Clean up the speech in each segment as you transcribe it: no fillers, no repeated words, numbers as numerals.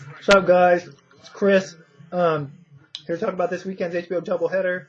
What's up, guys? It's Chris. Um, Here to talk about this weekend's HBO doubleheader.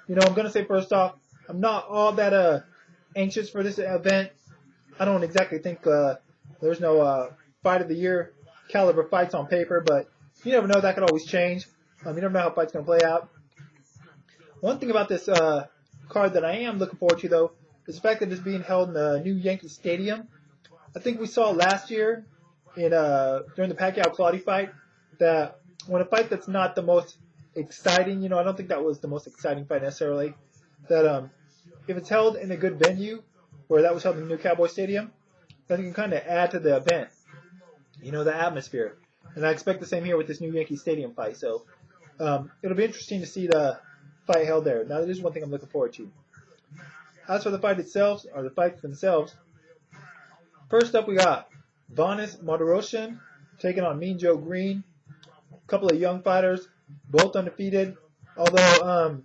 I'm gonna say first off, I'm not all that anxious for this event. I don't exactly think there's no fight of the year caliber fights on paper, but you never know. That could always change. You never know how fights gonna play out. One thing about this card that I am looking forward to, though, is the fact that it's being held in the new Yankee Stadium. I think we saw last year during the Pacquiao-Claudio fight that when a fight that's not the most exciting, I don't think that was the most exciting fight necessarily, that if it's held in a good venue, where that was held in the new Cowboy Stadium, then it can kind of add to the event, the atmosphere. And I expect the same here with this new Yankee Stadium fight. So it'll be interesting to see the fight held there. Now, there's one thing I'm looking forward to. As for the fight itself, or the fights themselves, first up we got Vanes Martirosyan taking on Mean Joe Green. A couple of young fighters, both undefeated. Although,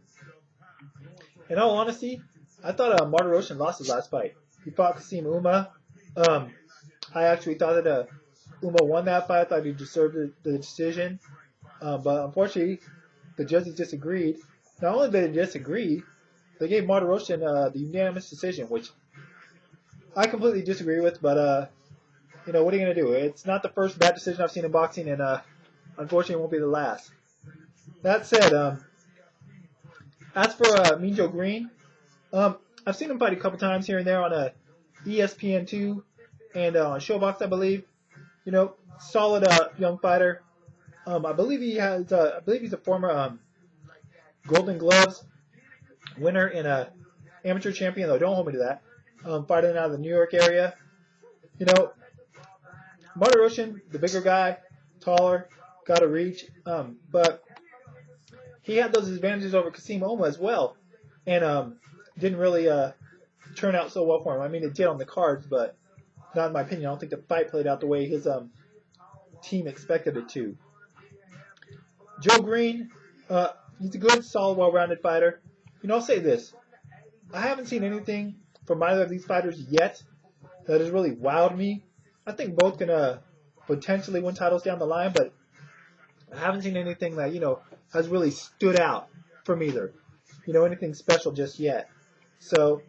in all honesty, I thought Martirosyan lost his last fight. He fought Kasim Uma. I actually thought that Uma won that fight. I thought he deserved the decision. But unfortunately, the judges disagreed. Not only did they disagree, they gave Martirosyan the unanimous decision, which I completely disagree with. But what are you going to do? It's not the first bad decision I've seen in boxing, and unfortunately it won't be the last. That said, as for Mean Joe Green, I've seen him fight a couple times here and there on ESPN2 and on Showbox, I believe. Solid young fighter. I believe he's a former Golden Gloves winner and a amateur champion, though don't hold me to that. Fighting out of the New York area. Martirosyan, the bigger guy, taller, got a reach, but he had those advantages over Kasim Oma as well, and didn't really turn out so well for him. I mean, it did on the cards, but not in my opinion. I don't think the fight played out the way his team expected it to. Joe Green, he's a good, solid, well-rounded fighter. I'll say this. I haven't seen anything from either of these fighters yet that has really wowed me. I think both can potentially win titles down the line, but I haven't seen anything that, has really stood out from either. Anything special just yet. So,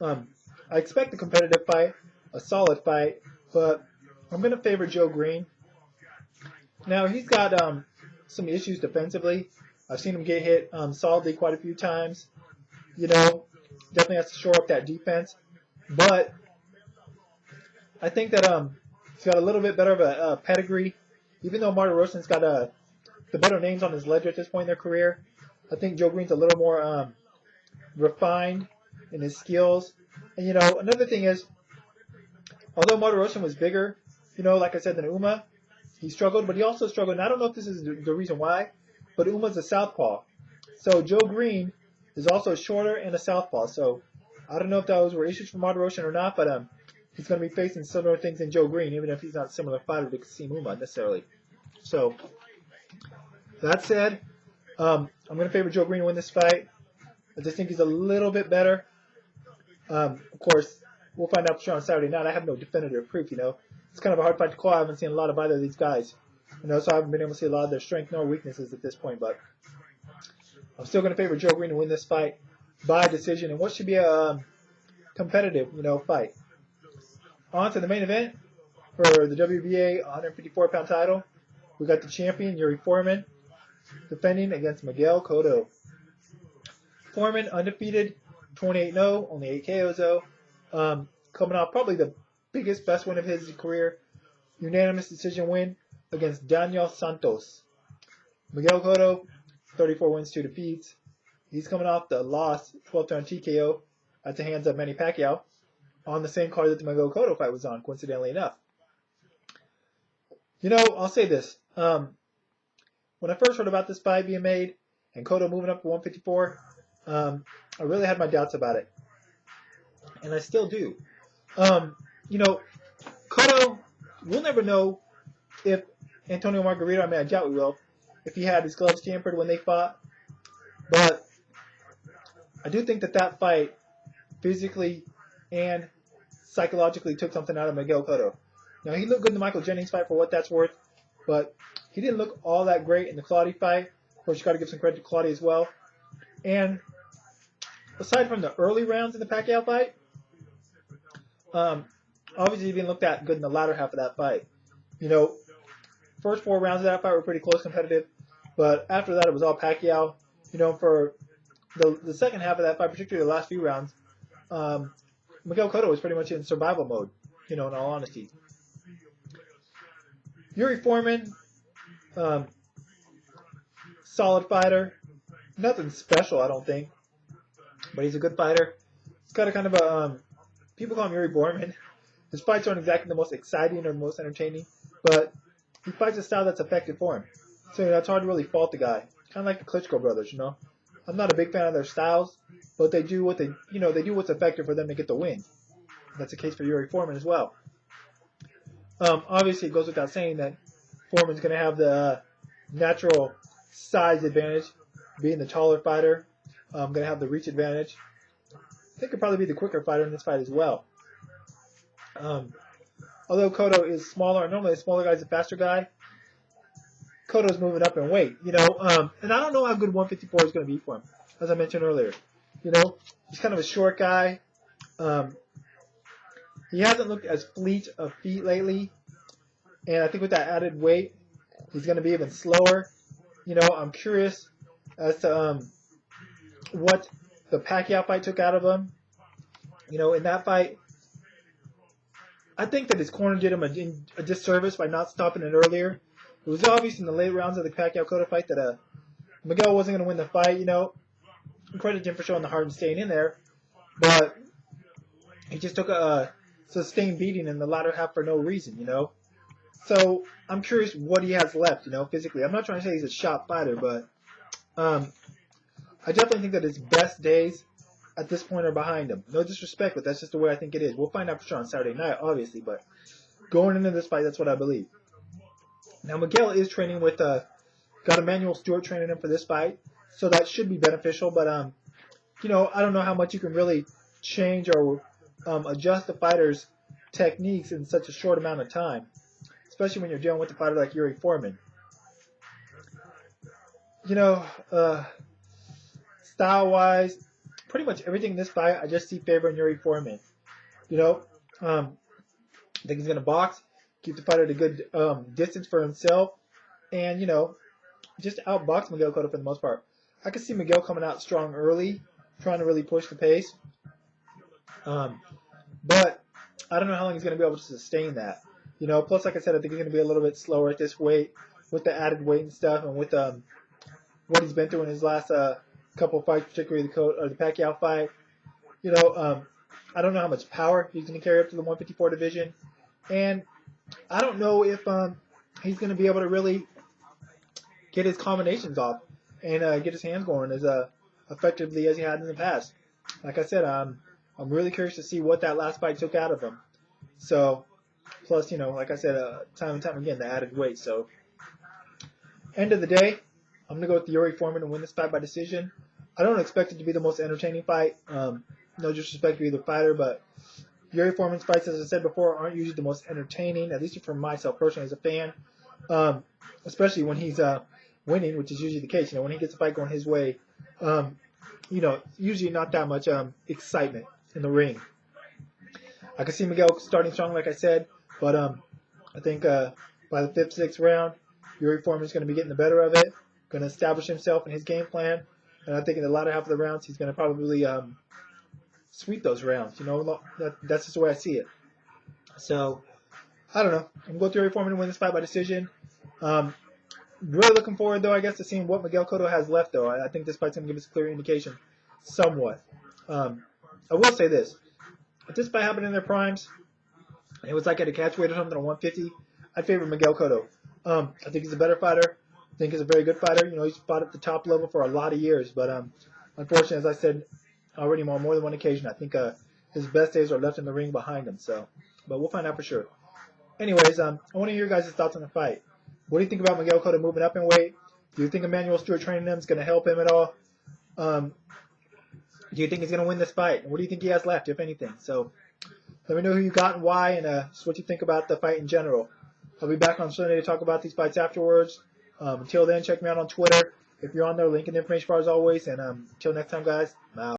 I expect a competitive fight, a solid fight, but I'm going to favor Joe Green. Now, he's got some issues defensively. I've seen him get hit solidly quite a few times. Definitely has to shore up that defense. But I think that he's got a little bit better of a pedigree. Even though Martirosyan's got the better names on his ledger at this point in their career, I think Joe Green's a little more refined in his skills. And, another thing is, although Martirosyan was bigger, like I said, than Uma, he struggled, but he also struggled, and I don't know if this is the reason why, but Uma's a southpaw. So Joe Green is also shorter and a southpaw. So I don't know if those were issues for Martirosyan or not, but he's going to be facing similar things in Joe Green, even if he's not a similar fighter to Kasim Uma necessarily. So that said, I'm going to favor Joe Green to win this fight. I just think he's a little bit better. Of course, we'll find out for sure on Saturday night. I have no definitive proof, It's kind of a hard fight to call. I haven't seen a lot of either of these guys. So I haven't been able to see a lot of their strengths nor weaknesses at this point. But I'm still going to favor Joe Green to win this fight by decision in what should be a competitive, fight. On to the main event for the WBA 154-pound title. We got the champion, Yuri Foreman, defending against Miguel Cotto. Foreman, undefeated, 28-0, only 8 KOs though. Coming off probably the biggest, best win of his career. Unanimous decision win against Daniel Santos. Miguel Cotto, 34 wins, 2 defeats. He's coming off the loss, 12-turn TKO at the hands of Manny Pacquiao on the same card that the Miguel Cotto fight was on, coincidentally enough. I'll say this. When I first heard about this fight being made and Cotto moving up to 154, I really had my doubts about it. And I still do. Cotto, we'll never know if Antonio Margarito, I doubt we will, if he had his gloves tampered when they fought. But I do think that fight physically and psychologically took something out of Miguel Cotto. Now, he looked good in the Michael Jennings fight for what that's worth, but he didn't look all that great in the Claudia fight. Of course, you got to give some credit to Claudia as well. And aside from the early rounds in the Pacquiao fight, obviously he didn't look that good in the latter half of that fight. You know, first 4 rounds of that fight were pretty close, competitive, but after that it was all Pacquiao. You know, for the second half of that fight, particularly the last few rounds, Miguel Cotto was pretty much in survival mode. You know, in all honesty. Yuri Foreman, solid fighter. Nothing special, I don't think, but he's a good fighter. He's got a kind of a people call him Yuri Foreman. His fights aren't exactly the most exciting or the most entertaining, but he fights a style that's effective for him. So you know, it's hard to really fault the guy. Kind of like the Klitschko brothers, you know. I'm not a big fan of their styles, but they do what they do what's effective for them to get the win. That's the case for Yuri Foreman as well. Obviously, it goes without saying that Foreman's going to have the natural size advantage, being the taller fighter. Going to have the reach advantage. I think he'll probably be the quicker fighter in this fight as well. Although Cotto is smaller, and normally a smaller guy is a faster guy, Cotto's moving up in weight, you know. And I don't know how good 154 is going to be for him, as I mentioned earlier. You know, he's kind of a short guy. He hasn't looked as fleet of feet lately, and I think with that added weight, he's going to be even slower. You know, I'm curious as to what the Pacquiao fight took out of him. You know, in that fight, I think that his corner did him a disservice by not stopping it earlier. It was obvious in the late rounds of the Pacquiao-Cotto fight that Miguel wasn't going to win the fight, you know. Credit to him for showing the heart and staying in there, but he just took a sustained beating in the latter half for no reason, you know. So I'm curious what he has left, you know, physically. I'm not trying to say he's a shot fighter, but I definitely think that his best days at this point are behind him. No disrespect, but that's just the way I think it is. We'll find out for sure on Saturday night, obviously, but going into this fight, that's what I believe. Now, Miguel is training with, got Emmanuel Stewart training him for this fight, so that should be beneficial, but, you know, I don't know how much you can really change or adjust the fighter's techniques in such a short amount of time, especially when you're dealing with a fighter like Yuri Foreman. You know, style-wise, pretty much everything in this fight, I just see favoring Yuri Foreman. You know, I think he's going to box, keep the fighter at a good distance for himself, and, you know, just outbox Miguel Cotto for the most part. I can see Miguel coming out strong early, trying to really push the pace. But I don't know how long he's going to be able to sustain that. You know, plus, like I said, I think he's going to be a little bit slower at this weight with the added weight and stuff, and with what he's been through in his last couple fights, particularly the Pacquiao fight. You know, I don't know how much power he's going to carry up to the 154 division, and I don't know if he's going to be able to really get his combinations off and get his hands going as effectively as he had in the past. Like I said, I'm really curious to see what that last fight took out of him. So, plus, you know, like I said, time and time again, the added weight. So, end of the day, I'm going to go with Yuri Foreman to win this fight by decision. I don't expect it to be the most entertaining fight. No disrespect to either fighter, but Yuri Foreman's fights, as I said before, aren't usually the most entertaining, at least for myself personally as a fan, especially when he's winning, which is usually the case. You know, when he gets a fight going his way, you know, usually not that much excitement in the ring. I can see Miguel starting strong, like I said, but I think by the 5th, 6th round, Yuri Foreman's going to be getting the better of it, going to establish himself in his game plan, and I think in the latter half of the rounds, he's going to probably sweep those rounds. You know, that's just the way I see it. So, I don't know. I'm going to Yuri Foreman to win this fight by decision. Really looking forward, though, I guess, to seeing what Miguel Cotto has left, though. I think this fight's going to give us a clear indication, somewhat. I will say this. If this fight happened in their primes, and it was like at a catch weight or something at 150, I'd favor Miguel Cotto. I think he's a better fighter. I think he's a very good fighter. You know, he's fought at the top level for a lot of years, but unfortunately, as I said already on more than one occasion, I think his best days are left in the ring behind him. So, but we'll find out for sure. Anyways, I want to hear your guys' thoughts on the fight. What do you think about Miguel Cotto moving up in weight? Do you think Emmanuel Stewart training him is going to help him at all? Do you think he's going to win this fight? What do you think he has left, if anything? So let me know who you got and why, and just what you think about the fight in general. I'll be back on Sunday to talk about these fights afterwards. Until then, check me out on Twitter. If you're on there, link in the information bar as always. And until next time, guys, I'm out.